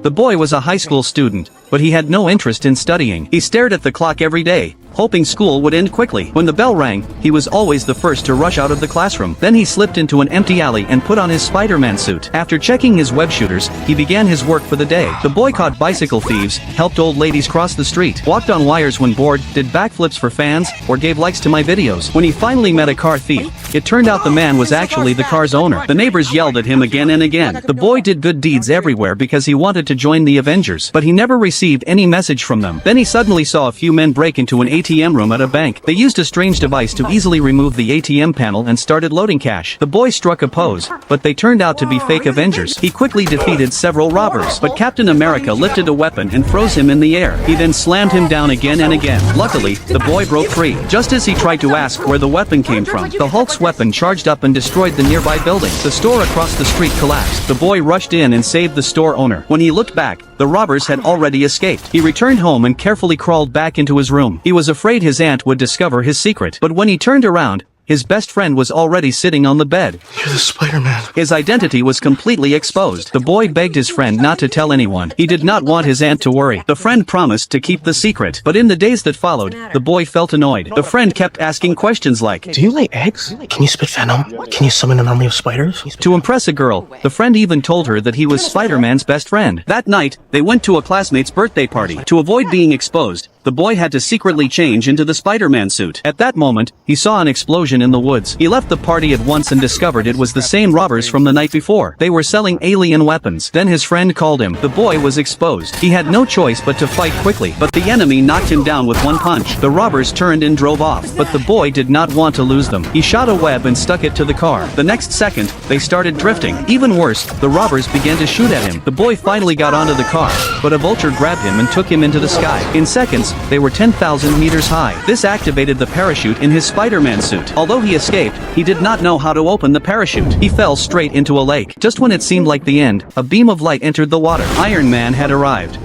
The boy was a high school student, but he had no interest in studying. He stared at the clock every day, hoping school would end quickly. When the bell rang, he was always the first to rush out of the classroom. Then he slipped into an empty alley and put on his Spider-Man suit. After checking his web shooters, he began his work for the day. The boy caught bicycle thieves, helped old ladies cross the street, walked on wires when bored, did backflips for fans, or gave likes to my videos. When he finally met a car thief, it turned out the man was actually the car's owner. The neighbors yelled at him again and again. The boy did good deeds everywhere because he wanted to join the Avengers, but he never received any message from them. Then he suddenly saw a few men break into an ATM room at a bank. They used a strange device to easily remove the ATM panel and started loading cash. The boy struck a pose, but they turned out to be fake Avengers. He quickly defeated several robbers, but Captain America lifted a weapon and froze him in the air. He then slammed him down again and again. Luckily, the boy broke free. Just as he tried to ask where the weapon came from, the Hulk's weapon charged up and destroyed the nearby building. The store across the street collapsed. The boy rushed in and saved the store owner. When he looked back, the robbers had already escaped. He returned home and carefully crawled back into his room. He was afraid his aunt would discover his secret. But when he turned around, his best friend was already sitting on the bed. You're the Spider-Man. His identity was completely exposed. The boy begged his friend not to tell anyone. He did not want his aunt to worry. The friend promised to keep the secret. But in the days that followed, the boy felt annoyed. The friend kept asking questions like, Do you lay eggs? Can you spit venom? Can you summon an army of spiders? to impress a girl, the friend even told her that he was Spider-Man's best friend. That night, they went to a classmate's birthday party. To avoid being exposed, the boy had to secretly change into the Spider-Man suit. At that moment, he saw an explosion in the woods. He left the party at once and discovered it was the same robbers from the night before. They were selling alien weapons. Then his friend called him. The boy was exposed. He had no choice but to fight quickly, but the enemy knocked him down with one punch. The robbers turned and drove off, but the boy did not want to lose them. He shot a web and stuck it to the car. The next second, they started drifting. Even worse, the robbers began to shoot at him. The boy finally got onto the car, but a vulture grabbed him and took him into the sky. In seconds, they were 10,000 meters high. This activated the parachute in his Spider-Man suit. Although he escaped, he did not know how to open the parachute. He fell straight into a lake. Just when it seemed like the end, a beam of light entered the water. Iron Man had arrived.